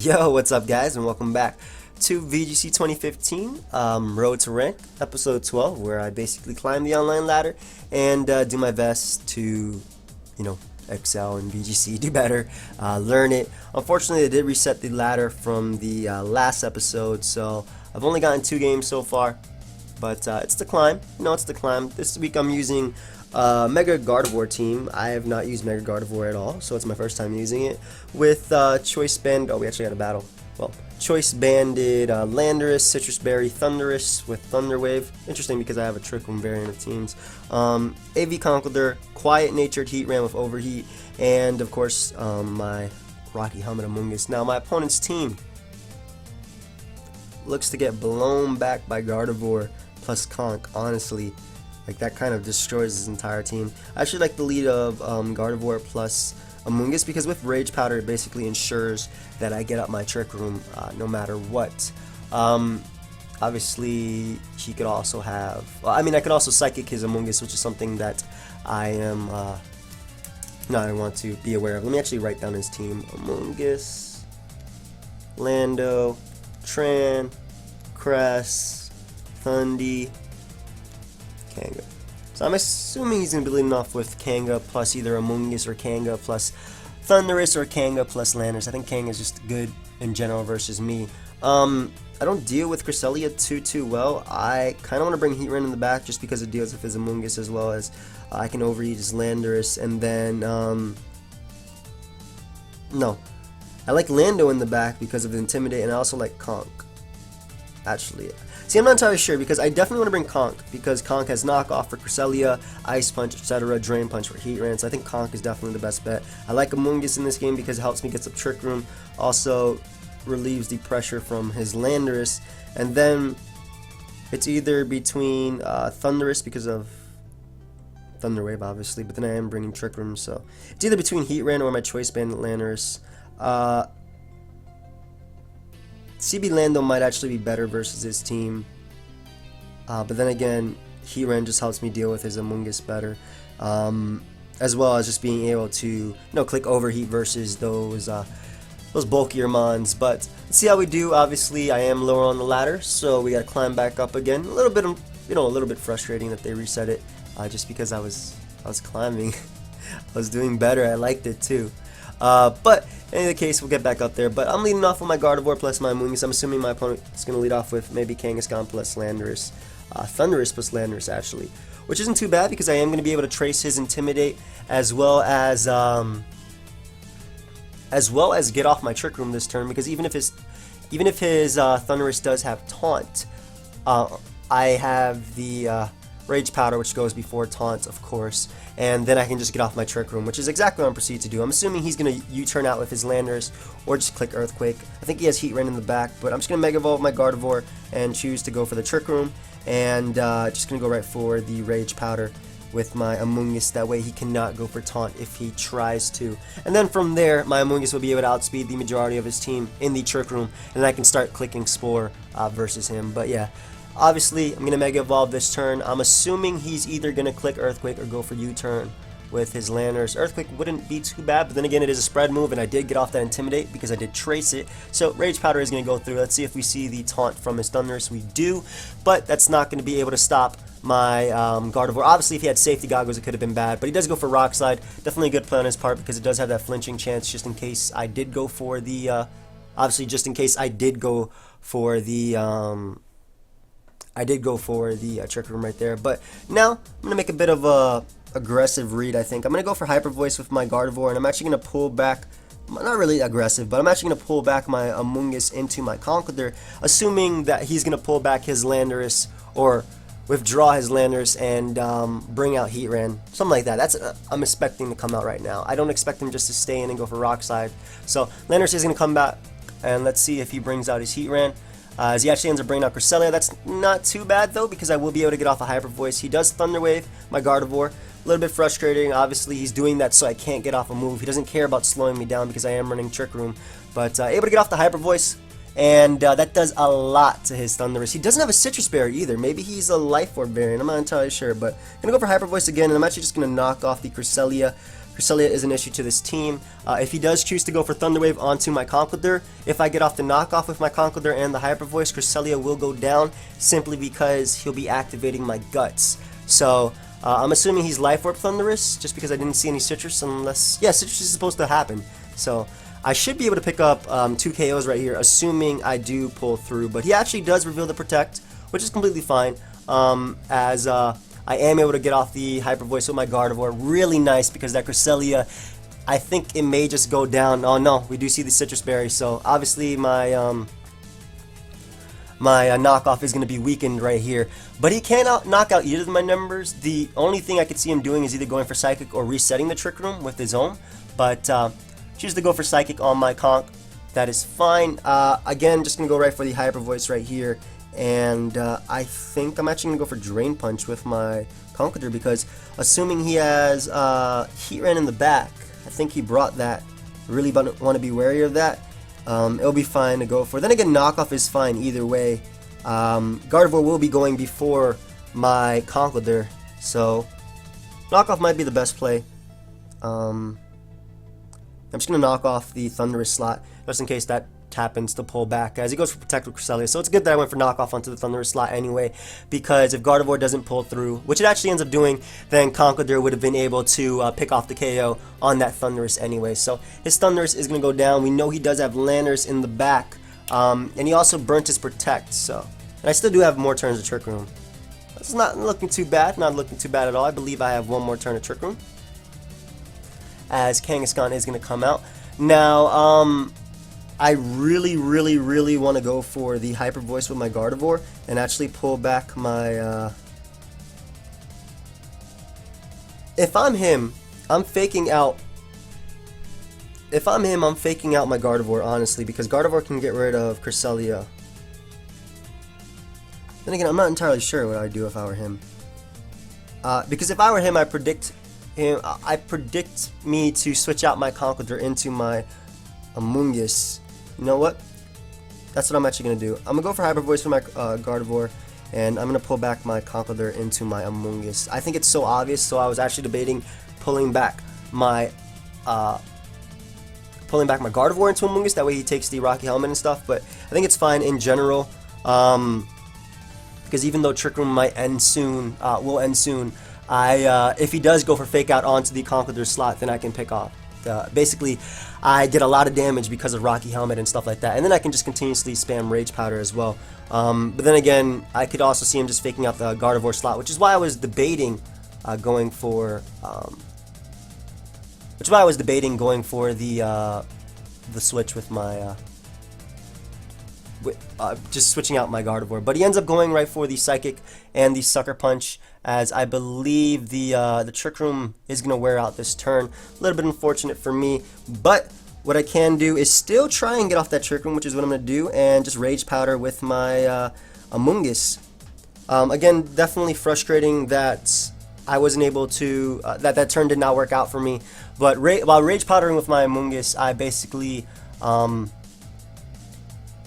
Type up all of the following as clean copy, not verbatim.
Yo, what's up guys, and welcome back to VGC 2015 Road to Rank, episode 12, where I basically climb the online ladder and do my best to, excel in VGC, do better, learn it. Unfortunately, they did reset the ladder from the last episode, so I've only gotten 2 games so far, but it's the climb. It's the climb. This week I'm using Mega Gardevoir team. I have not used Mega Gardevoir at all, so it's my first time using it. With Choice Band, we actually got a battle. Well, Choice Banded, Landorus, Citrus Berry, Thundurus with Thunder Wave. Interesting because I have a Trick Room variant of teams. AV Conkeldurr, Quiet Natured Heatran with Overheat, and of course my Rocky Helmet Amoonguss. Now my opponent's team looks to get blown back by Gardevoir plus Conk, honestly. Like, that kind of destroys his entire team. I actually like the lead of Gardevoir plus Amoonguss because with Rage Powder it basically ensures that I get up my Trick Room no matter what. Obviously he could also have, I could also Psychic his Amoonguss, which is something that I am, I want to be aware of. Let me actually write down his team. Amoonguss, Lando, Tran, Cress, Thundy, Kanga. So I'm assuming he's going to be leading off with Kanga plus either Amoonguss or Kanga plus Thundurus or Kanga plus Landorus. I think Kanga is just good in general versus me. I don't deal with Cresselia too well. I kind of want to bring Heatran in the back just because it deals with his Amoonguss as well as I can overeat his Landorus. And then, no. I like Lando in the back because of the Intimidate, and I also like Conk. Actually, see, I'm not entirely sure because I definitely want to bring Conk because Conk has knockoff for Cresselia, Ice Punch, etc., Drain Punch for Heatran, so I think Conk is definitely the best bet. I like Amoonguss in this game because it helps me get some Trick Room, also relieves the pressure from his Landorus, and then it's either between Thundurus because of Thunder Wave, obviously, but then I am bringing Trick Room, so it's either between Heatran or my Choice Band Landorus. CB Lando might actually be better versus his team, but then again, Heatran just helps me deal with his Amoonguss better, as well as just being able to click Overheat versus those bulkier mons. But let's see how we do. Obviously, I am lower on the ladder, so we got to climb back up again. A little bit, a little bit frustrating that they reset it, just because I was climbing, I was doing better. I liked it too. But in any case, we'll get back up there. But I'm leading off with my Gardevoir plus my Amoonguss. I'm assuming my opponent is going to lead off with maybe Kangaskhan plus Landorus. Thundurus plus Landorus, actually. Which isn't too bad because I am going to be able to trace his Intimidate as well as get off my Trick Room this turn, because even if his Thundurus does have Taunt, I have the Rage Powder, which goes before Taunt, of course, and then I can just get off my Trick Room, which is exactly what I'm proceeding to do. I'm assuming he's going to U-turn out with his Landorus, or just click Earthquake. I think he has Heatran in the back, but I'm just going to Mega Evolve my Gardevoir and choose to go for the Trick Room, and just going to go right for the Rage Powder with my Amoonguss. That way he cannot go for Taunt if he tries to. And then from there, my Amoonguss will be able to outspeed the majority of his team in the Trick Room, and I can start clicking Spore versus him. But yeah. Obviously, I'm going to Mega Evolve this turn. I'm assuming he's either going to click Earthquake or go for U-turn with his Landorus. Earthquake wouldn't be too bad, but then again, it is a spread move, and I did get off that Intimidate because I did trace it. So Rage Powder is going to go through. Let's see if we see the Taunt from his Thundurus. We do, but that's not going to be able to stop my Gardevoir. Obviously, if he had Safety Goggles, it could have been bad, but he does go for Rock Slide. Definitely a good play on his part because it does have that flinching chance just in case I did go for the, Trick Room right there. But now I'm going to make a bit of a aggressive read, I think. I'm going to go for Hyper Voice with my Gardevoir, and I'm actually going to pull back, not really aggressive, but I'm actually going to pull back my Amoonguss into my Conkeldurr, assuming that he's going to pull back his Landorus or withdraw his Landorus and bring out Heatran, something like that. That's I'm expecting to come out right now. I don't expect him just to stay in and go for Rock Slide. So Landorus is going to come back, and let's see if he brings out his Heatran. As he actually ends up bringing out Cresselia. That's not too bad though, because I will be able to get off a Hyper Voice. He does Thunder Wave my Gardevoir. A little bit frustrating. Obviously, he's doing that so I can't get off a move. He doesn't care about slowing me down because I am running Trick Room. But able to get off the Hyper Voice, and that does a lot to his Thundurus. He doesn't have a Citrus Berry either. Maybe he's a Life Orb variant. I'm not entirely sure, but I'm going to go for Hyper Voice again, and I'm actually just going to knock off the Cresselia Cresselia is an issue to this team. If he does choose to go for Thunder Wave onto my Conkeldurr, if I get off the knockoff with my Conkeldurr and the Hyper Voice, Cresselia will go down simply because he'll be activating my Guts. So I'm assuming he's Life Orb Thunderous, just because I didn't see any Citrus unless... Yeah, Citrus is supposed to happen. So I should be able to pick up 2 KOs right here, assuming I do pull through. But he actually does reveal the Protect, which is completely fine, as I am able to get off the Hyper Voice with my Gardevoir. Really nice, because that Cresselia, I think it may just go down. Oh no, we do see the Citrus Berry, so obviously my knockoff is going to be weakened right here. But he cannot knock out either of my numbers. The only thing I could see him doing is either going for Psychic or resetting the Trick Room with his own. But choose to go for Psychic on my Conk. That is fine. Again, just going to go right for the Hyper Voice right here. And I think I'm actually going to go for Drain Punch with my Conkeldurr, because assuming he has Heatran in the back, I think he brought that. Really want to be wary of that. It'll be fine to go for. Then again, knockoff is fine either way. Gardevoir will be going before my Conkeldurr, so knockoff might be the best play. I'm just going to knock off the Thunderous slot, just in case that happens to pull back, as he goes for Protect with Cresselia. So it's good that I went for knockoff onto the Thunderous slot anyway, because if Gardevoir doesn't pull through, which it actually ends up doing, then Conkeldurr would have been able to pick off the KO on that Thunderous anyway. So his Thunderous is going to go down. We know he does have Landorus in the back, and he also burnt his Protect, so... And I still do have more turns of Trick Room. It's not looking too bad, not looking too bad at all. I believe I have one more turn of Trick Room, as Kangaskhan is going to come out. Now, I really want to go for the Hyper Voice with my Gardevoir and actually pull back my... If I'm him, I'm faking out... If I'm him, I'm faking out my Gardevoir, honestly, because Gardevoir can get rid of Cresselia. Then again, I'm not entirely sure what I'd do if I were him. Because if I were him, I predict me to switch out my Conkeldurr into my Amoonguss. You know what? That's what I'm actually going to do. I'm going to go for Hyper Voice for my Gardevoir, and I'm going to pull back my Conkeldurr into my Amoonguss. I think it's so obvious, so I was actually debating pulling back my Gardevoir into Amoonguss. That way he takes the Rocky Helmet and stuff, but I think it's fine in general. Because even though Trick Room might end soon, will end soon, if he does go for Fake Out onto the Conkeldurr slot, then I can pick off. Basically, I get a lot of damage because of Rocky Helmet and stuff like that, and then I can just continuously spam Rage Powder as well. But then again, I could also see him just faking out the Gardevoir slot, which is why I was debating going for the switch with my just switching out my Gardevoir. But he ends up going right for the Psychic and the Sucker Punch, as I believe the Trick Room is going to wear out this turn. A little bit unfortunate for me, but what I can do is still try and get off that Trick Room, which is what I'm going to do, and just Rage Powder with my Amoonguss. Again, definitely frustrating that I wasn't able to, that turn did not work out for me, but while Rage Powdering with my Amoonguss, I basically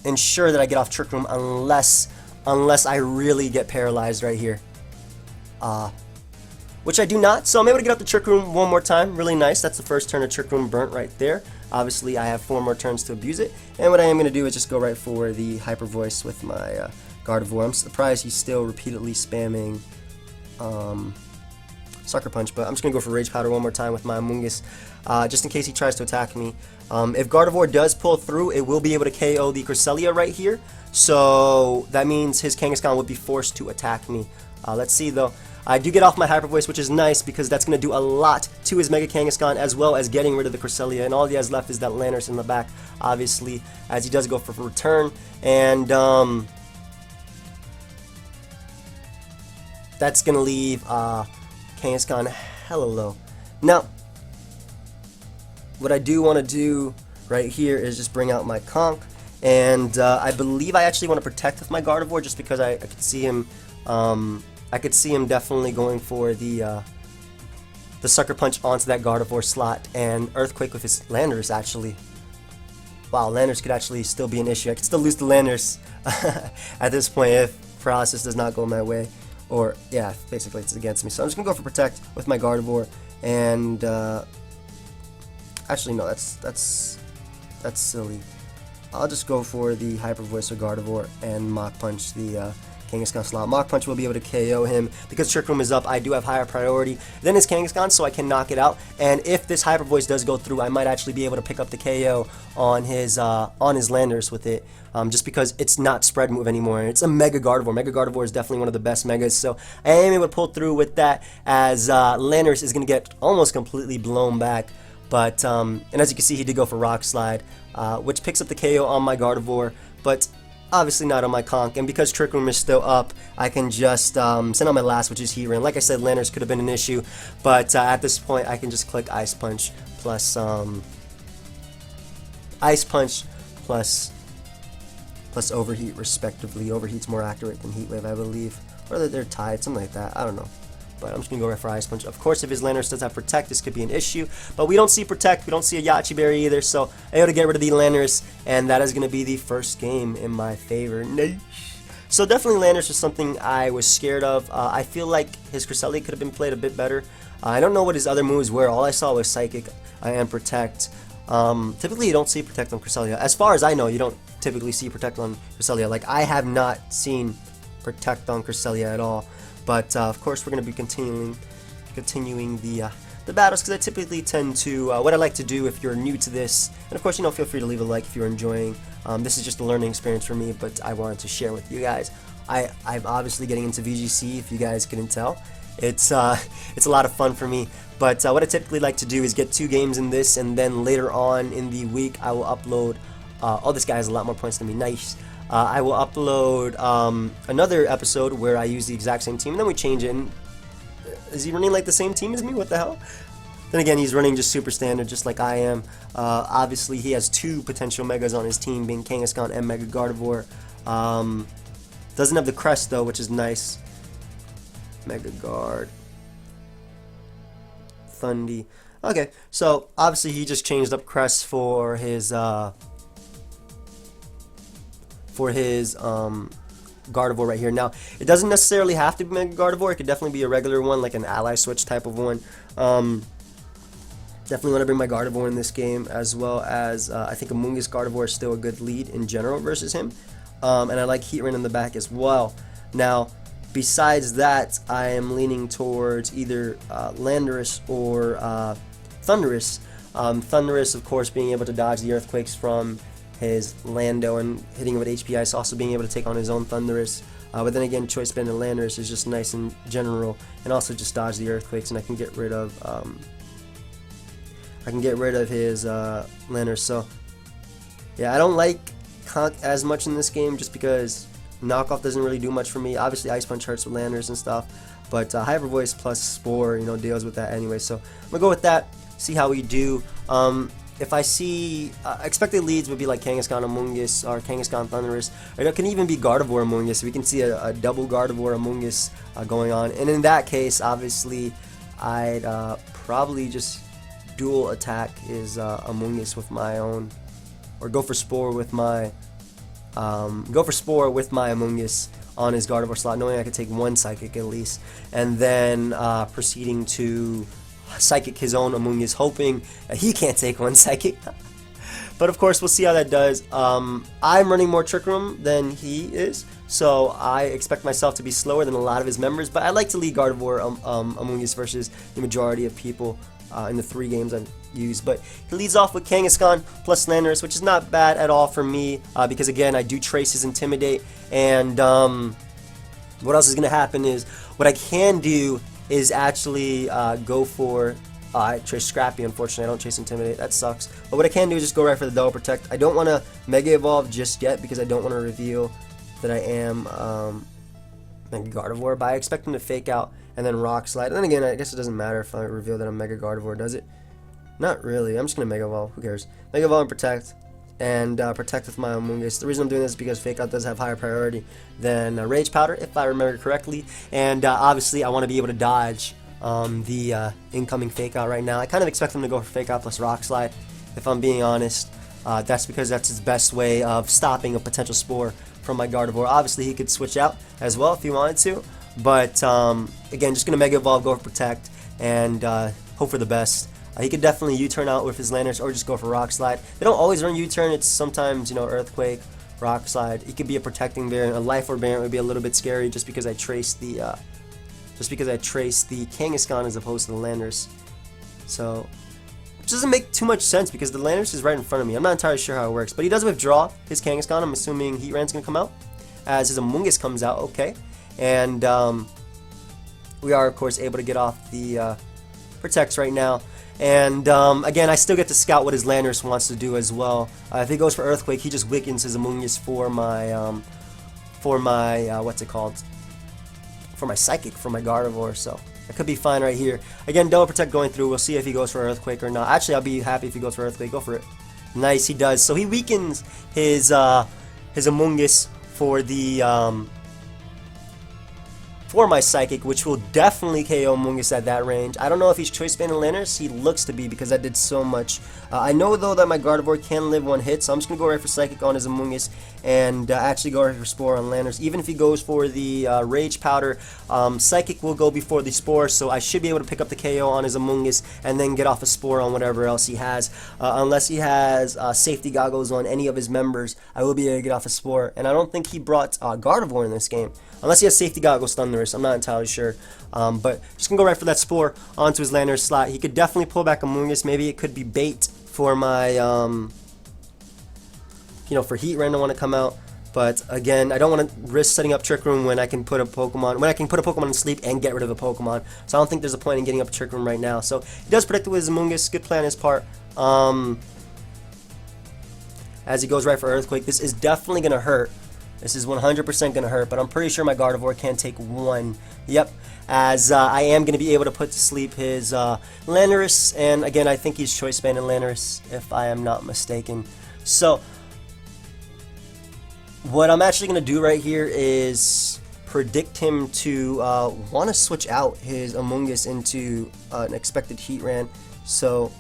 ensure that I get off Trick Room unless I really get paralyzed right here. Which I do not, so I'm able to get up the Trick Room one more time. Really nice. That's the first turn of Trick Room burnt right there. Obviously, I have 4 more turns to abuse it, and what I am going to do is just go right for the Hyper Voice with my Gardevoir. I'm surprised he's still repeatedly spamming Sucker Punch, but I'm just going to go for Rage Powder one more time with my Amoonguss, just in case he tries to attack me. If Gardevoir does pull through, it will be able to KO the Cresselia right here, so that means his Kangaskhan would be forced to attack me. Let's see though. I do get off my Hyper Voice, which is nice because that's going to do a lot to his Mega Kangaskhan, as well as getting rid of the Cresselia, and all he has left is that Landorus in the back, obviously, as he does go for return, and that's going to leave Kangaskhan hella low. Now, what I do want to do right here is just bring out my Conk, and I believe I actually want to protect with my Gardevoir, just because I could see him definitely going for the Sucker Punch onto that Gardevoir slot, and Earthquake with his Landorus, actually. Wow, Landorus could actually still be an issue. I could still lose to Landorus at this point if Paralysis does not go my way. Or, yeah, basically it's against me. So I'm just going to go for Protect with my Gardevoir, and Actually, no, that's silly. I'll just go for the Hyper Voice or Gardevoir and Mach Punch the Kangaskhan slot. Mach Punch will be able to KO him. Because Trick Room is up, I do have higher priority than his Kangaskhan, so I can knock it out. And if this Hyper Voice does go through, I might actually be able to pick up the KO on his Landorus with it. Just because it's not spread move anymore. It's a Mega Gardevoir. Mega Gardevoir is definitely one of the best Megas, so I am able to pull through with that, as Landorus is going to get almost completely blown back. But, and as you can see, he did go for Rock Slide, which picks up the KO on my Gardevoir, but obviously not on my Conch. And because Trick Room is still up, I can just send out my last, which is Heat Ray. Like I said, Landorus could have been an issue, but at this point, I can just click Ice Punch plus Overheat, respectively. Overheat's more accurate than Heat Wave, I believe. Or they're tied, something like that. I don't know. But I'm just going to go right for Ice Punch. Of course, if his Landorus does have Protect, this could be an issue. But we don't see Protect. We don't see a Yachi Berry either. So I able to get rid of the Landorus. And that is going to be the first game in my favor. Nice. So definitely Landorus was something I was scared of. I feel like his Cresselia could have been played a bit better. I don't know what his other moves were. All I saw was Psychic and Protect. Typically, you don't see Protect on Cresselia. As far as I know, you don't typically see Protect on Cresselia. Like, I have not seen Protect on Cresselia at all. But of course, we're going to be continuing the battles, because I typically tend to what I like to do if you're new to this, and of course, you know, feel free to leave a like if you're enjoying. This is just a learning experience for me, but I wanted to share with you guys. I'm obviously getting into VGC, if you guys couldn't tell. It's a lot of fun for me. But what I typically like to do is get 2 games in this, and then later on in the week, I will upload. Oh, this guy has a lot more points than me. Nice. I will upload another episode where I use the exact same team, and then we change it. And is he running like the same team as me? What the hell? Then again, he's running just super standard, just like I am. Obviously, he has 2 potential Megas on his team, being Kangaskhan and Mega Gardevoir. Doesn't have the crest, though, which is nice. Mega Guard. Thundy. Okay, so obviously he just changed up crest for his Gardevoir right here. Now, it doesn't necessarily have to be Mega Gardevoir. It could definitely be a regular one, like an Ally Switch type of one. Definitely want to bring my Gardevoir in this game, as well as I think Amoonguss Gardevoir is still a good lead in general versus him. And I like Heat Rain in the back as well. Now, besides that, I am leaning towards either Landorus or Thundurus. Thundurus, of course, being able to dodge the Earthquakes from his Lando and hitting him with HP Ice, also being able to take on his own Thundurus. But then again, Choice Band and Landorus is just nice in general, and also just dodge the Earthquakes, and I can get rid of his Landorus. So yeah, I don't like Conch as much in this game, just because knockoff doesn't really do much for me. Obviously, Ice Punch hurts with Landorus and stuff, but Hyper Voice plus Spore, you know, deals with that anyway. So I'm gonna go with that. See how we do. If I see expected leads would be like Kangaskhan Amoonguss or Kangaskhan Thundurus, or it can even be Gardevoir Amoonguss. We can see a double Gardevoir Amoonguss going on, and in that case, obviously, I'd probably just dual attack his Amoonguss with my own, or go for Spore with my Amoonguss on his Gardevoir slot, knowing I could take 1 Psychic at least, and then proceeding to Psychic his own Amoonguss, hoping that he can't take 1 Psychic. But of course, we'll see how that does. I'm running more Trick Room than he is, so I expect myself to be slower than a lot of his members, but I like to lead Gardevoir Amoonguss versus the majority of people in the 3 games I've used. But he leads off with Kangaskhan plus Landorus, which is not bad at all for me, because again, I do trace his Intimidate, and what else is going to happen is, what I can do is actually go for, I trace Scrappy, unfortunately. I don't chase Intimidate, that sucks. But what I can do is just go right for the Double Protect. I don't want to Mega Evolve just yet, because I don't want to reveal that I am Mega Gardevoir, but I expect him to Fake Out and then Rock Slide. And then again, I guess it doesn't matter if I reveal that I'm Mega Gardevoir, does it? Not really. I'm just going to Mega Evolve, who cares? Mega Evolve and Protect, and Protect with my Amoonguss. The reason I'm doing this is because Fake Out does have higher priority than Rage Powder, if I remember correctly, and obviously I want to be able to dodge the incoming Fake Out right now. I kind of expect him to go for Fake Out plus Rock Slide, if I'm being honest. That's because that's his best way of stopping a potential Spore from my Gardevoir. Obviously, he could switch out as well if he wanted to, but again, just going to Mega Evolve, go for Protect, and hope for the best. He could definitely U-turn out with his Landers or just go for Rock Slide. They don't always run U-turn. It's sometimes, you know, Earthquake, Rock Slide. He could be a protecting variant. A Life Orb variant would be a little bit scary just because I traced the Kangaskhan as opposed to the Landers. So, which doesn't make too much sense because the Landers is right in front of me. I'm not entirely sure how it works, but he does withdraw his Kangaskhan. I'm assuming Heatran's gonna come out as his Amoonguss comes out. Okay, and we are of course able to get off the Protects right now. And again, I still get to scout what his Landers wants to do as well. If he goes for Earthquake, he just weakens his Amoonguss for my what's it called? For my Psychic, for my Gardevoir. So that could be fine right here. Again, Double Protect going through. We'll see if he goes for Earthquake or not. Actually, I'll be happy if he goes for Earthquake. Go for it. Nice, he does. So he weakens his Amoonguss for the for my Psychic, which will definitely KO Amoonguss at that range. I don't know if he's Choice Band and Landers. He looks to be because I did so much. I know though that my Gardevoir can live one hit, so I'm just going to go right for Psychic on his Amoonguss and actually go right for Spore on Landers. Even if he goes for the Rage Powder, Psychic will go before the Spore, so I should be able to pick up the KO on his Amoonguss and then get off a Spore on whatever else he has. Unless he has Safety Goggles on any of his members, I will be able to get off a Spore. And I don't think he brought Gardevoir in this game. Unless he has Safety Goggles Thunderous, I'm not entirely sure. But just gonna go right for that Spore onto his Landers slot. He could definitely pull back Amoonguss. Maybe it could be bait for my, you know, for Heatran to want to come out. But again, I don't want to risk setting up Trick Room when I can put a Pokemon in sleep and get rid of a Pokemon. So I don't think there's a point in getting up Trick Room right now. So he does predict with his Amoonguss. Good play on his part. As he goes right for Earthquake, this is definitely gonna hurt. This is 100% going to hurt, but I'm pretty sure my Gardevoir can take one. Yep, as I am going to be able to put to sleep his Landorus, and again, I think he's Choice Band and Landorus, if I am not mistaken. So, what I'm actually going to do right here is predict him to want to switch out his Amoonguss into an expected Heatran. So,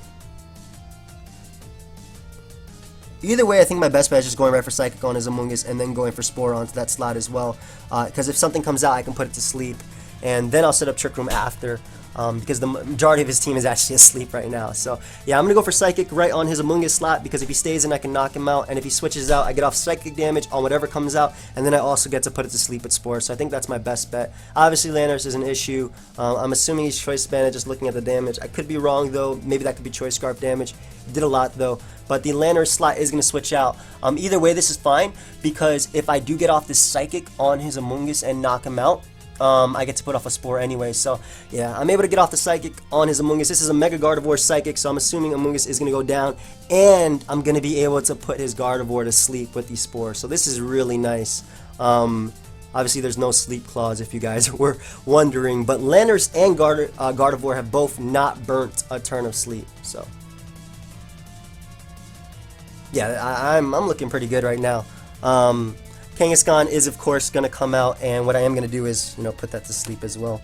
either way, I think my best bet is just going right for Psychic on his Amoonguss and then going for Spore onto that slot as well. Because if something comes out, I can put it to sleep. And then I'll set up Trick Room after. Because the majority of his team is actually asleep right now. So, yeah, I'm going to go for Psychic right on his Amoonguss slot. Because if he stays in, I can knock him out. And if he switches out, I get off Psychic damage on whatever comes out. And then I also get to put it to sleep with Spore. So I think that's my best bet. Obviously, Landorus is an issue. I'm assuming he's Choice Banded just looking at the damage. I could be wrong, though. Maybe that could be Choice Scarf damage. It did a lot, though. But the Landorus slot is going to switch out. Either way, this is fine. Because if I do get off this Psychic on his Amoonguss and knock him out, I get to put off a Spore anyway. So, yeah, I'm able to get off the Psychic on his Amoonguss. This is a Mega Gardevoir Psychic, so I'm assuming Amoonguss is going to go down. And I'm going to be able to put his Gardevoir to sleep with these Spores. So this is really nice. Obviously, there's no Sleep Clause if you guys were wondering. But Landorus and Gardevoir have both not burnt a turn of sleep. So, yeah, I'm looking pretty good right now. Kangaskhan is, of course, going to come out, and what I am going to do is, you know, put that to sleep as well.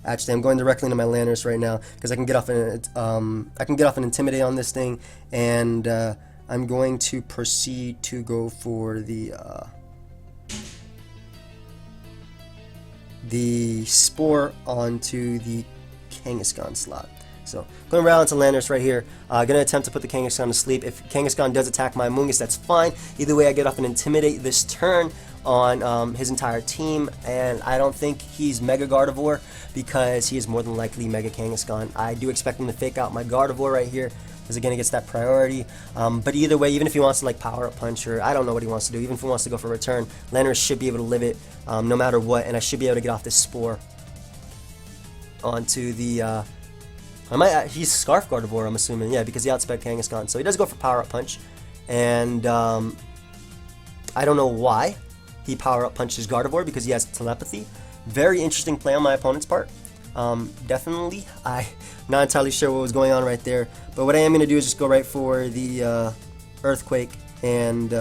Actually, I'm going directly into my Landorus right now because I can get off an Intimidate on this thing, and I'm going to proceed to go for the Spore onto the Kangaskhan slot. So, going around to Landorus right here. Going to attempt to put the Kangaskhan to sleep. If Kangaskhan does attack my Amoonguss, that's fine. Either way, I get off and Intimidate this turn on his entire team. And I don't think he's Mega Gardevoir because he is more than likely Mega Kangaskhan. I do expect him to fake out my Gardevoir right here because, again, it gets that priority. But either way, even if he wants to, like, Power Up Punch or I don't know what he wants to do, even if he wants to go for Return, Landorus should be able to live it no matter what. And I should be able to get off this Spore onto the... he's Scarf Gardevoir, I'm assuming, yeah, because he outspec Kangaskhan. So he does go for Power Up Punch, and I don't know why he Power Up Punches Gardevoir because he has Telepathy. Very interesting play on my opponent's part. Definitely, I'm not entirely sure what was going on right there, but what I am going to do is just go right for the Earthquake, and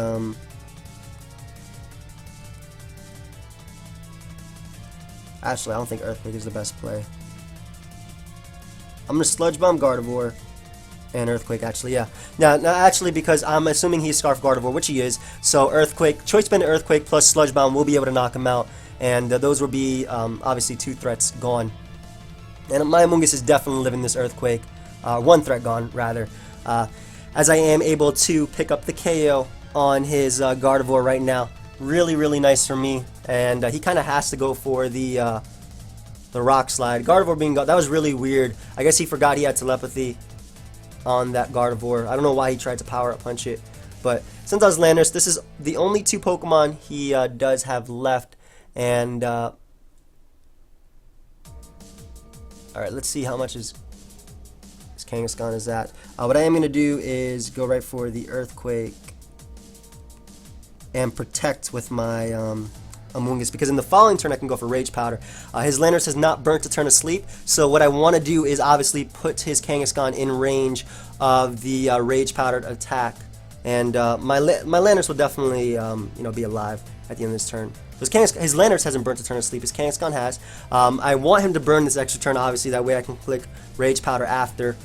actually, I don't think Earthquake is the best play. I'm going to Sludge Bomb Gardevoir and Earthquake, actually, yeah. Now, actually, because I'm assuming he's Scarf Gardevoir, which he is, so Earthquake, Choice Band Earthquake plus Sludge Bomb will be able to knock him out, and those will be, obviously, 2 threats gone. And my Amoonguss is definitely living this Earthquake. One threat gone, rather. As I am able to pick up the KO on his Gardevoir right now. Really, really nice for me. And he kind of has to go for the Rock Slide. Gardevoir being that was really weird. I guess he forgot he had telepathy on that Gardevoir. I don't know why he tried to power up punch it. But since I was Landorus, this is the only 2 Pokemon he does have left. And alright, let's see how much his Kangaskhan is at. What I am going to do is go right for the Earthquake and protect with my Amoonguss, because in the following turn I can go for Rage Powder. His Landorus has not burnt a turn of sleep, so what I want to do is obviously put his Kangaskhan in range of the Rage Powdered attack, and my Landorus will definitely be alive at the end of this turn. His Landorus hasn't burnt a turn of sleep. His Kangaskhan has. I want him to burn this extra turn, obviously, that way I can click Rage Powder after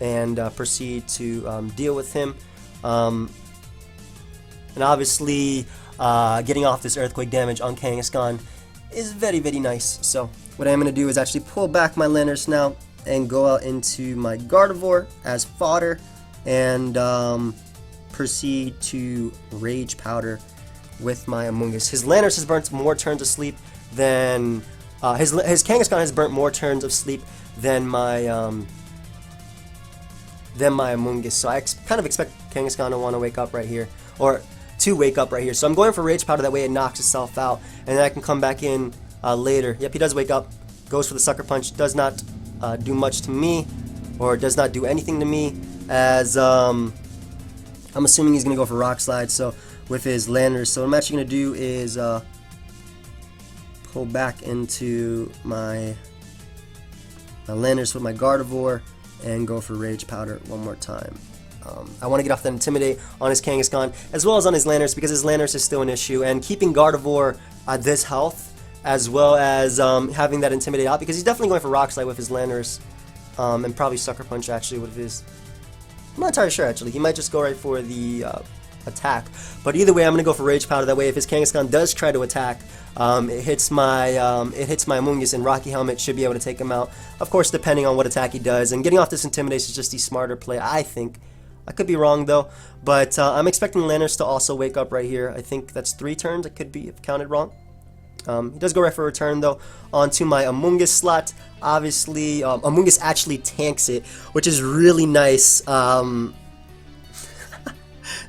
and proceed to deal with him. And obviously, getting off this Earthquake damage on Kangaskhan is very, very nice. So what I'm going to do is actually pull back my Landorus now and go out into my Gardevoir as fodder and proceed to Rage Powder with my Amoonguss. His Landorus has burnt more turns of sleep than his Kangaskhan has burnt more turns of sleep than my Amoonguss. So I kind of expect Kangaskhan to want to wake up right here, or to wake up right here. So I'm going for Rage Powder, that way it knocks itself out, and then I can come back in later. Yep, he does wake up, goes for the Sucker Punch, does not do much to me, or does not do anything to me, as I'm assuming he's going to go for Rock Slide, so with his Landorus. So what I'm actually going to do is pull back into my Landorus with my Gardevoir and go for Rage Powder one more time. I want to get off that Intimidate on his Kangaskhan as well as on his Landorus, because his Landorus is still an issue, and keeping Gardevoir at this health as well as having that Intimidate out, because he's definitely going for Rock Slide with his Landorus, and probably Sucker Punch actually with his... I'm not entirely sure actually. He might just go right for the attack, but either way I'm going to go for Rage Powder, that way if his Kangaskhan does try to attack, it hits my Amoonguss, and Rocky Helmet should be able to take him out, of course depending on what attack he does. And getting off this Intimidation is just the smarter play, I think. I could be wrong though, but I'm expecting Landorus to also wake up right here. I think that's 3 turns. It could be, if counted wrong. He does go right for a return though onto my Amoonguss slot. Obviously, Amoonguss actually tanks it, which is really nice.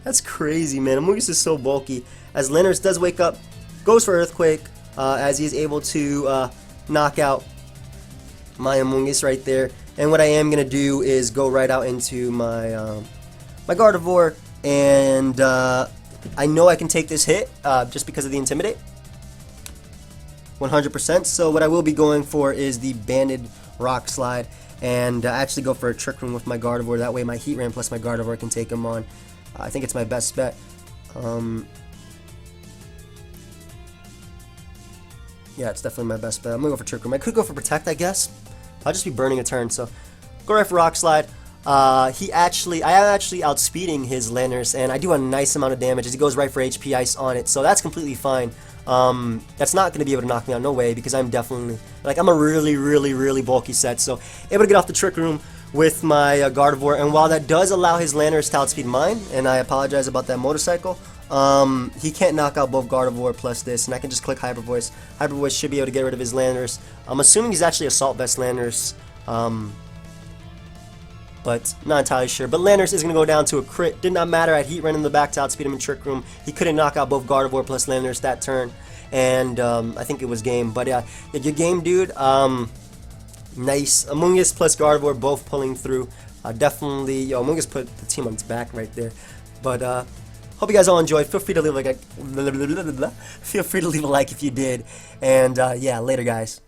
That's crazy, man. Amoonguss is so bulky. As Landorus does wake up, goes for Earthquake, as he is able to knock out my Amoonguss right there. And what I am going to do is go right out into my my Gardevoir, and I know I can take this hit just because of the Intimidate. 100%. So what I will be going for is the Banded Rock Slide, and actually go for a Trick Room with my Gardevoir. That way my Heatran plus my Gardevoir can take him on. I think it's my best bet. Yeah, it's definitely my best bet. I'm gonna go for Trick Room. I could go for Protect, I guess. I'll just be burning a turn, so go right for Rock Slide. I am actually outspeeding his Landorus, and I do a nice amount of damage as he goes right for HP Ice on it, so that's completely fine. That's not going to be able to knock me out, no way, because I'm definitely, I'm a really, really, really bulky set, so able to get off the Trick Room with my Gardevoir, and while that does allow his Landorus to outspeed mine, and I apologize about that motorcycle, he can't knock out both Gardevoir plus this, and I can just click Hyper Voice. Hyper Voice should be able to get rid of his Landorus. I'm assuming he's actually Assault Vest Landorus, but not entirely sure. But Landorus is going to go down to a crit. Did not matter. I had Heat Run in the back to outspeed him in Trick Room. He couldn't knock out both Gardevoir plus Landorus that turn, and I think it was game. But yeah, your game, dude. Nice. Amoonguss plus Gardevoir both pulling through. Definitely, Amoonguss put the team on its back right there. But hope you guys all enjoyed. Feel free to leave a like if you did. And yeah, later, guys.